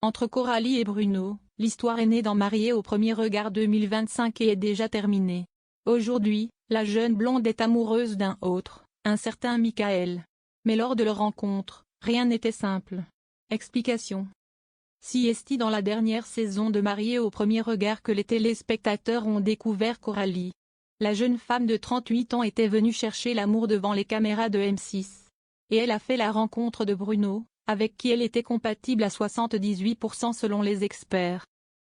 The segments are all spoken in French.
Entre Coralie et Bruno, l'histoire est née dans Mariés au premier regard 2025 et est déjà terminée. Aujourd'hui, la jeune blonde est amoureuse d'un autre, un certain Michael. Mais lors de leur rencontre, rien n'était simple. Explication. Si est dans la dernière saison de Mariés au premier regard que les téléspectateurs ont découvert Coralie. La jeune femme de 38 ans était venue chercher l'amour devant les caméras de M6. Et elle a fait la rencontre de Bruno, avec qui elle était compatible à 78% selon les experts.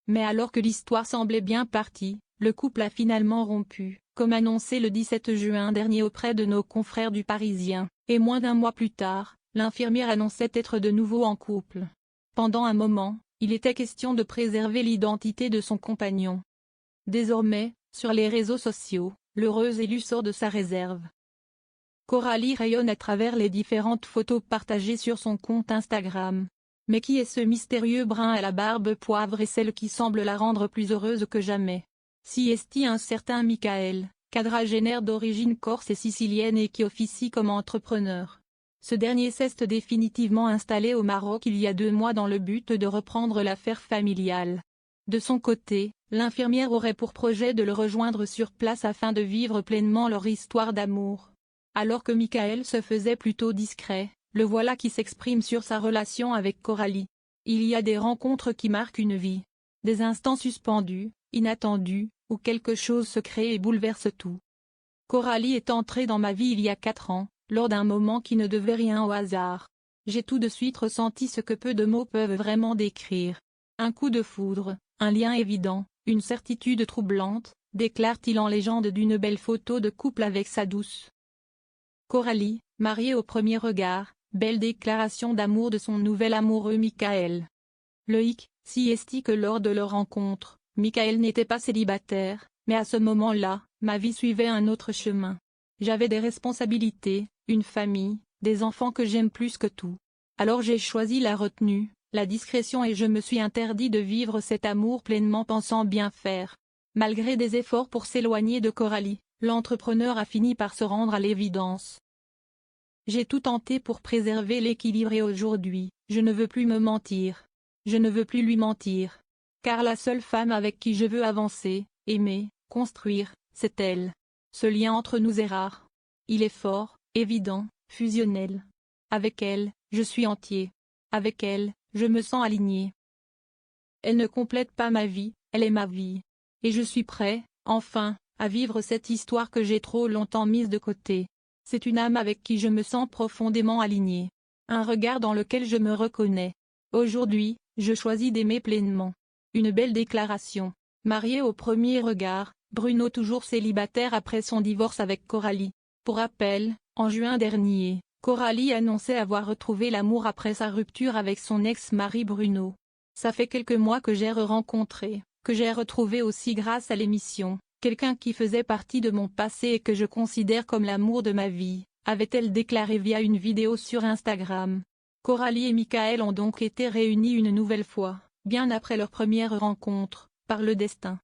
Mais alors que l'histoire semblait bien partie, le couple a finalement rompu, comme annoncé le 17 juin dernier auprès de nos confrères du Parisien, et moins d'un mois plus tard, l'infirmière annonçait être de nouveau en couple. Pendant un moment, il était question de préserver l'identité de son compagnon. Désormais, sur les réseaux sociaux, l'heureux élu sort de sa réserve. Coralie rayonne à travers les différentes photos partagées sur son compte Instagram. Mais qui est ce mystérieux brun à la barbe poivre et celle qui semble la rendre plus heureuse que jamais? Si est-il un certain Michael, quadragénaire d'origine corse et sicilienne et qui officie comme entrepreneur. Ce dernier s'est définitivement installé au Maroc il y a 2 mois dans le but de reprendre l'affaire familiale. De son côté, l'infirmière aurait pour projet de le rejoindre sur place afin de vivre pleinement leur histoire d'amour. Alors que Michael se faisait plutôt discret, le voilà qui s'exprime sur sa relation avec Coralie. Il y a des rencontres qui marquent une vie. Des instants suspendus, inattendus, où quelque chose se crée et bouleverse tout. Coralie est entrée dans ma vie il y a 4 ans, lors d'un moment qui ne devait rien au hasard. J'ai tout de suite ressenti ce que peu de mots peuvent vraiment décrire. Un coup de foudre, un lien évident, une certitude troublante, déclare-t-il en légende d'une belle photo de couple avec sa douce. Coralie, mariée au premier regard, belle déclaration d'amour de son nouvel amoureux Michael. Le hic, si est que lors de leur rencontre, Michael n'était pas célibataire, mais à ce moment-là, ma vie suivait un autre chemin. J'avais des responsabilités, une famille, des enfants que j'aime plus que tout. Alors j'ai choisi la retenue, la discrétion et je me suis interdit de vivre cet amour pleinement pensant bien faire. Malgré des efforts pour s'éloigner de Coralie, l'entrepreneur a fini par se rendre à l'évidence. J'ai tout tenté pour préserver l'équilibre et aujourd'hui, je ne veux plus me mentir. Je ne veux plus lui mentir. Car la seule femme avec qui je veux avancer, aimer, construire, c'est elle. Ce lien entre nous est rare. Il est fort, évident, fusionnel. Avec elle, je suis entier. Avec elle, je me sens aligné. Elle ne complète pas ma vie, elle est ma vie. Et je suis prêt, enfin, à vivre cette histoire que j'ai trop longtemps mise de côté. C'est une âme avec qui je me sens profondément aligné. Un regard dans lequel je me reconnais. Aujourd'hui, je choisis d'aimer pleinement. Une belle déclaration. Marié au premier regard, Bruno toujours célibataire après son divorce avec Coralie. Pour rappel, en juin dernier, Coralie annonçait avoir retrouvé l'amour après sa rupture avec son ex-mari Bruno. Ça fait quelques mois que j'ai rencontré, que j'ai retrouvé aussi grâce à l'émission, quelqu'un qui faisait partie de mon passé et que je considère comme l'amour de ma vie, avait-elle déclaré via une vidéo sur Instagram. Coralie et Michael ont donc été réunis une nouvelle fois, bien après leur première rencontre, par le destin.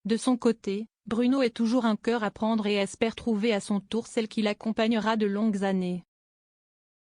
De son côté, Bruno est toujours un cœur à prendre et espère trouver à son tour celle qui l'accompagnera de longues années.